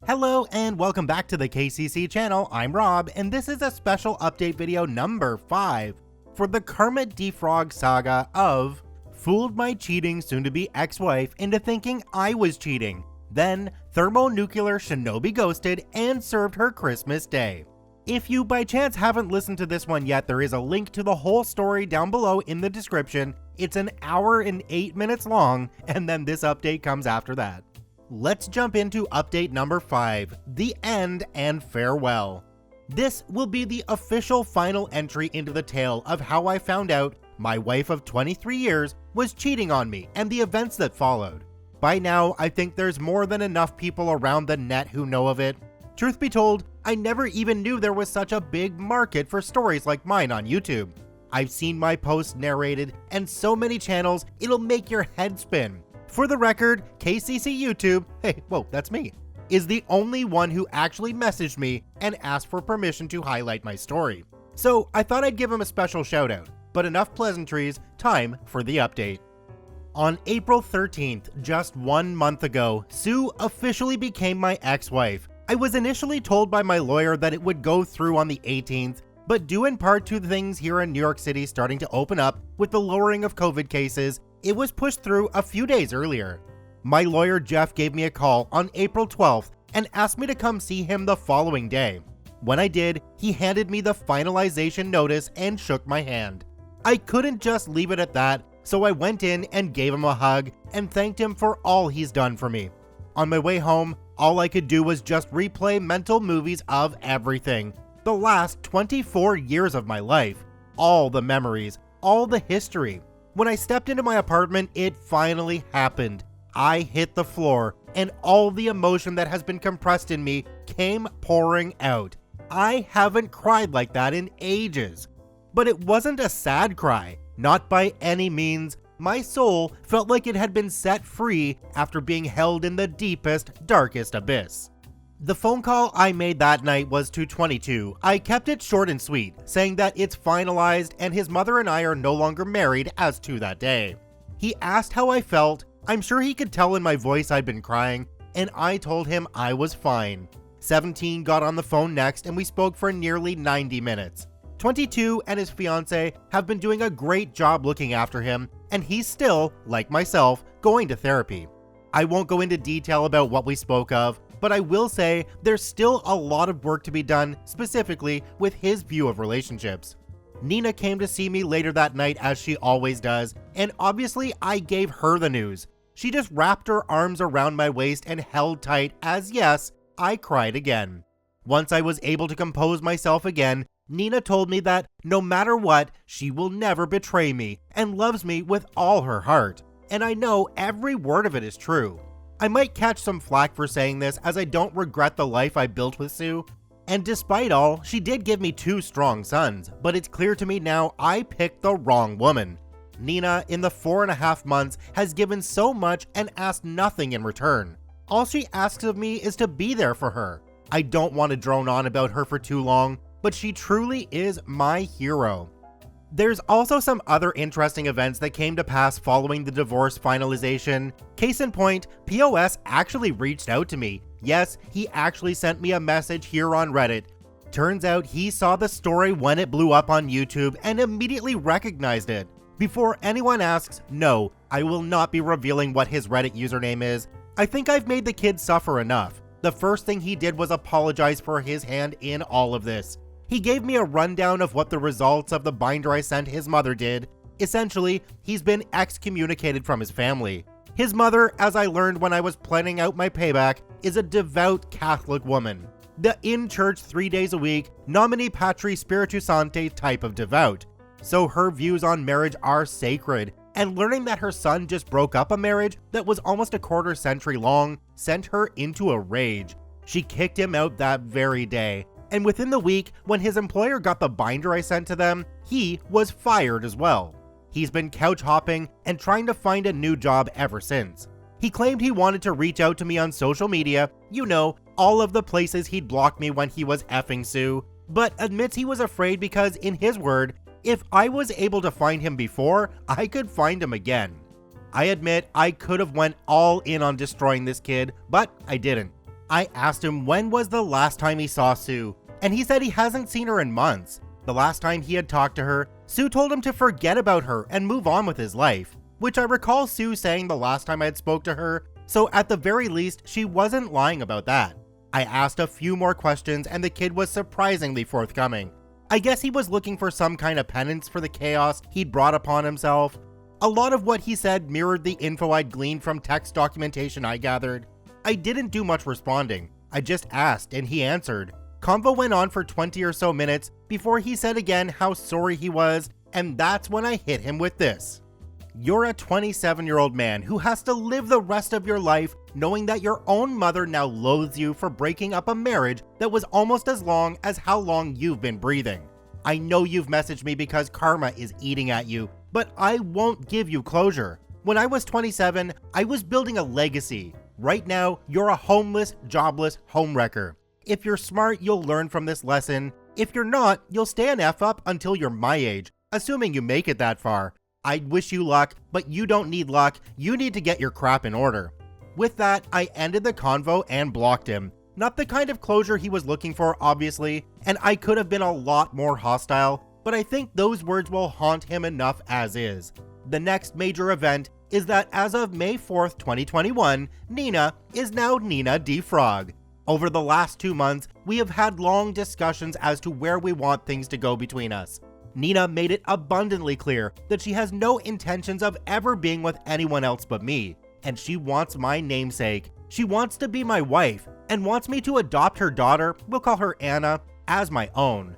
Hello and welcome back to the KCC channel. I'm Rob and this is a special update video number 5 for the Kermit Defrog saga of fooled my cheating soon-to-be ex-wife into thinking I was cheating, then thermonuclear shinobi ghosted and served her Christmas Day. If you by chance haven't listened to this one yet, there is a link to the whole story down below in the description. It's an hour and 8 minutes long, and then this update comes after that. Let's jump into update number 5, the end and farewell. This will be the official final entry into the tale of how I found out my wife of 23 years was cheating on me and the events that followed. By now, I think there's more than enough people around the net who know of it. Truth be told, I never even knew there was such a big market for stories like mine on YouTube. I've seen my posts narrated and so many channels, it'll make your head spin. For the record, KCC YouTube, hey, whoa, that's me, is the only one who actually messaged me and asked for permission to highlight my story. So I thought I'd give him a special shout out, but enough pleasantries, time for the update. On April 13th, just 1 month ago, Sue officially became my ex-wife. I was initially told by my lawyer that it would go through on the 18th, but due in part to things here in New York City starting to open up with the lowering of COVID cases, it was pushed through a few days earlier. My lawyer Jeff gave me a call on April 12th and asked me to come see him the following day. When I did, he handed me the finalization notice and shook my hand. I couldn't just leave it at that, so I went in and gave him a hug and thanked him for all he's done for me. On my way home, all I could do was just replay mental movies of everything. The last 24 years of my life, all the memories, all the history. When I stepped into my apartment, it finally happened. I hit the floor, and all the emotion that has been compressed in me came pouring out. I haven't cried like that in ages. But it wasn't a sad cry, not by any means. My soul felt like it had been set free after being held in the deepest, darkest abyss. The phone call I made that night was to 22. I kept it short and sweet, saying that it's finalized and his mother and I are no longer married as to that day. He asked how I felt. I'm sure he could tell in my voice I'd been crying, and I told him I was fine. 17 got on the phone next and we spoke for nearly 90 minutes. 22 and his fiance have been doing a great job looking after him, and he's still, like myself, going to therapy. I won't go into detail about what we spoke of, but I will say there's still a lot of work to be done, specifically with his view of relationships. Nina came to see me later that night as she always does, and obviously I gave her the news. She just wrapped her arms around my waist and held tight as yes, I cried again. Once I was able to compose myself again, Nina told me that no matter what, she will never betray me and loves me with all her heart. And I know every word of it is true. I might catch some flack for saying this as I don't regret the life I built with Sue. And despite all, she did give me 2 strong sons, but it's clear to me now I picked the wrong woman. Nina, in the 4.5 months, has given so much and asked nothing in return. All she asks of me is to be there for her. I don't want to drone on about her for too long, but she truly is my hero. There's also some other interesting events that came to pass following the divorce finalization. Case in point, POS actually reached out to me. Yes, he actually sent me a message here on Reddit. Turns out he saw the story when it blew up on YouTube and immediately recognized it. Before anyone asks, no, I will not be revealing what his Reddit username is. I think I've made the kid suffer enough. The first thing he did was apologize for his hand in all of this. He gave me a rundown of what the results of the binder I sent his mother did. Essentially, he's been excommunicated from his family. His mother, as I learned when I was planning out my payback, is a devout Catholic woman. The in-church 3 days a week, nomine patri spiritus sancti type of devout. So her views on marriage are sacred, and learning that her son just broke up a marriage that was almost a quarter century long sent her into a rage. She kicked him out that very day. And within the week, when his employer got the binder I sent to them, he was fired as well. He's been couch hopping and trying to find a new job ever since. He claimed he wanted to reach out to me on social media, you know, all of the places he'd blocked me when he was effing Sue, but admits he was afraid because, in his word, if I was able to find him before, I could find him again. I admit I could have went all in on destroying this kid, but I didn't. I asked him when was the last time he saw Sue, and he said he hasn't seen her in months. The last time he had talked to her, Sue told him to forget about her and move on with his life, which I recall Sue saying the last time I had spoke to her, so at the very least, she wasn't lying about that. I asked a few more questions and the kid was surprisingly forthcoming. I guess he was looking for some kind of penance for the chaos he'd brought upon himself. A lot of what he said mirrored the info I'd gleaned from text documentation I gathered. I didn't do much responding. I just asked and he answered. Convo went on for 20 or so minutes before he said again how sorry he was, and that's when I hit him with this. You're a 27-year-old man who has to live the rest of your life knowing that your own mother now loathes you for breaking up a marriage that was almost as long as how long you've been breathing. I know you've messaged me because karma is eating at you, but I won't give you closure. When I was 27, I was building a legacy. Right now, you're a homeless, jobless homewrecker. If you're smart, you'll learn from this lesson. If you're not, you'll stay an F up until you're my age, assuming you make it that far. I'd wish you luck, but you don't need luck, you need to get your crap in order. With that, I ended the convo and blocked him. Not the kind of closure he was looking for, obviously, and I could have been a lot more hostile, but I think those words will haunt him enough as is. The next major event is that as of May 4th, 2021, Nina is now Nina D-Frog. Over the last 2 months, we have had long discussions as to where we want things to go between us. Nina made it abundantly clear that she has no intentions of ever being with anyone else but me, and she wants my namesake. She wants to be my wife, and wants me to adopt her daughter, we'll call her Anna, as my own.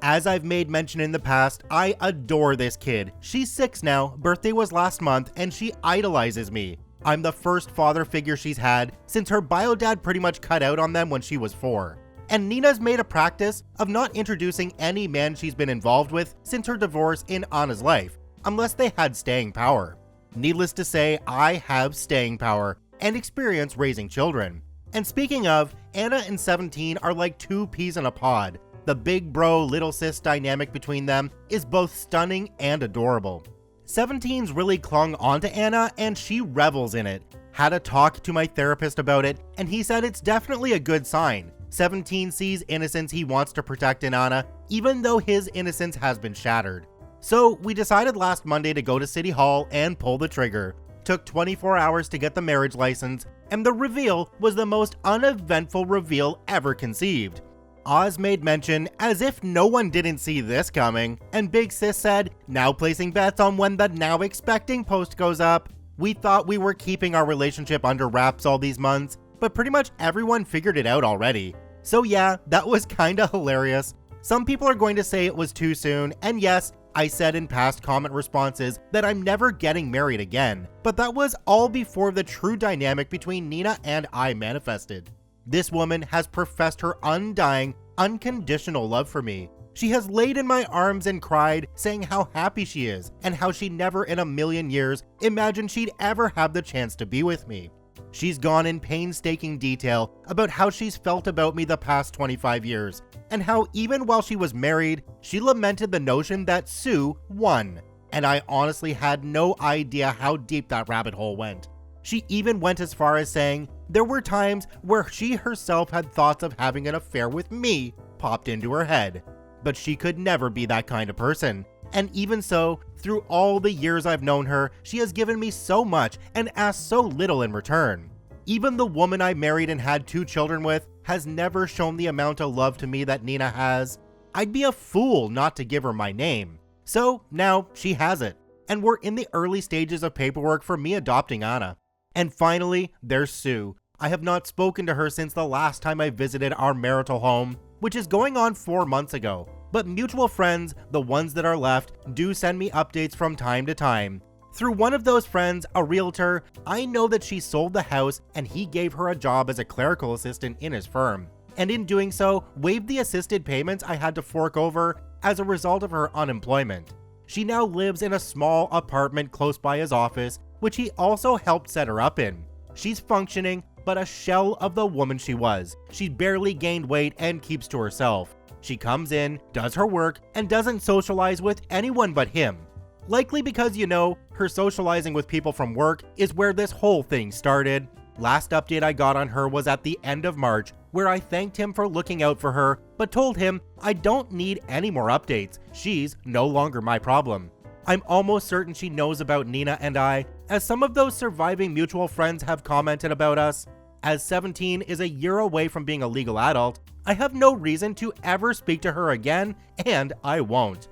As I've made mention in the past, I adore this kid. She's 6 now, birthday was last month, and she idolizes me. I'm the first father figure she's had since her bio dad pretty much cut out on them when she was 4. And Nina's made a practice of not introducing any man she's been involved with since her divorce in Anna's life, unless they had staying power. Needless to say, I have staying power and experience raising children. And speaking of, Anna and 17 are like 2 peas in a pod. The big bro little sis dynamic between them is both stunning and adorable. 17's really clung onto Anna and she revels in it. Had a talk to my therapist about it and he said it's definitely a good sign. 17 sees innocence he wants to protect in Anna, even though his innocence has been shattered. So we decided last Monday to go to City Hall and pull the trigger. Took 24 hours to get the marriage license, and the reveal was the most uneventful reveal ever conceived. Oz made mention as if no one didn't see this coming, and Big Sis said, now placing bets on when the now expecting post goes up. We thought we were keeping our relationship under wraps all these months, but pretty much everyone figured it out already. So yeah, that was kinda hilarious. Some people are going to say it was too soon, and yes, I said in past comment responses that I'm never getting married again, but that was all before the true dynamic between Nina and I manifested. This woman has professed her undying, unconditional love for me. She has laid in my arms and cried, saying how happy she is, and how she never in a million years imagined she'd ever have the chance to be with me. She's gone in painstaking detail about how she's felt about me the past 25 years, and how even while she was married, she lamented the notion that Sue won. And I honestly had no idea how deep that rabbit hole went. She even went as far as saying there were times where she herself had thoughts of having an affair with me popped into her head. But she could never be that kind of person. And even so, through all the years I've known her, she has given me so much and asked so little in return. Even the woman I married and had 2 children with has never shown the amount of love to me that Nina has. I'd be a fool not to give her my name. So now she has it, and we're in the early stages of paperwork for me adopting Anna. And finally, there's Sue. I have not spoken to her since the last time I visited our marital home, which is going on 4 months ago. But mutual friends, the ones that are left, do send me updates from time to time. Through one of those friends, a realtor, I know that she sold the house and he gave her a job as a clerical assistant in his firm. And in doing so, waived the assisted payments I had to fork over as a result of her unemployment. She now lives in a small apartment close by his office, which he also helped set her up in. She's functioning, but a shell of the woman she was. She barely gained weight and keeps to herself. She comes in, does her work, and doesn't socialize with anyone but him. Likely because, her socializing with people from work is where this whole thing started. Last update I got on her was at the end of March, where I thanked him for looking out for her, but told him I don't need any more updates. She's no longer my problem. I'm almost certain she knows about Nina and I, as some of those surviving mutual friends have commented about us. As 17 is a year away from being a legal adult, I have no reason to ever speak to her again, and I won't.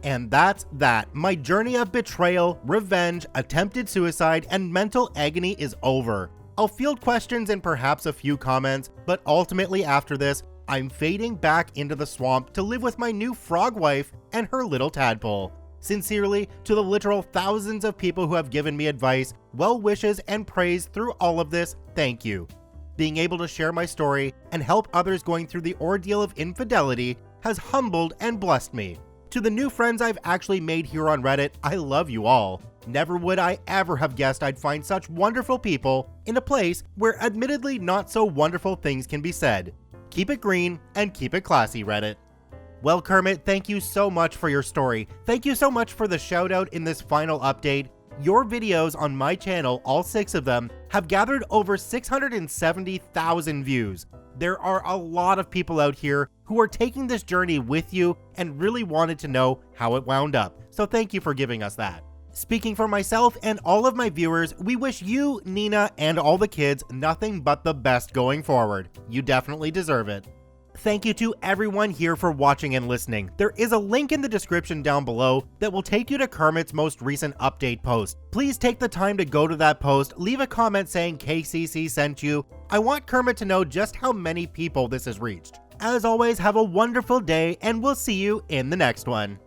And that's that. My journey of betrayal, revenge, attempted suicide, and mental agony is over. I'll field questions and perhaps a few comments, but ultimately after this, I'm fading back into the swamp to live with my new frog wife and her little tadpole. Sincerely, to the literal thousands of people who have given me advice, well wishes, and praise through all of this, thank you. Being able to share my story and help others going through the ordeal of infidelity has humbled and blessed me. To the new friends I've actually made here on Reddit, I love you all. Never would I ever have guessed I'd find such wonderful people in a place where admittedly not so wonderful things can be said. Keep it green and keep it classy, Reddit. Well, Kermit, thank you so much for your story. Thank you so much for the shout out in this final update. Your videos on my channel, all 6 of them, have gathered over 670,000 views. There are a lot of people out here who are taking this journey with you and really wanted to know how it wound up. So thank you for giving us that. Speaking for myself and all of my viewers, we wish you, Nina, and all the kids nothing but the best going forward. You definitely deserve it. Thank you to everyone here for watching and listening. There is a link in the description down below that will take you to Kermit's most recent update post. Please take the time to go to that post, leave a comment saying KCC sent you. I want Kermit to know just how many people this has reached. As always, have a wonderful day, and we'll see you in the next one.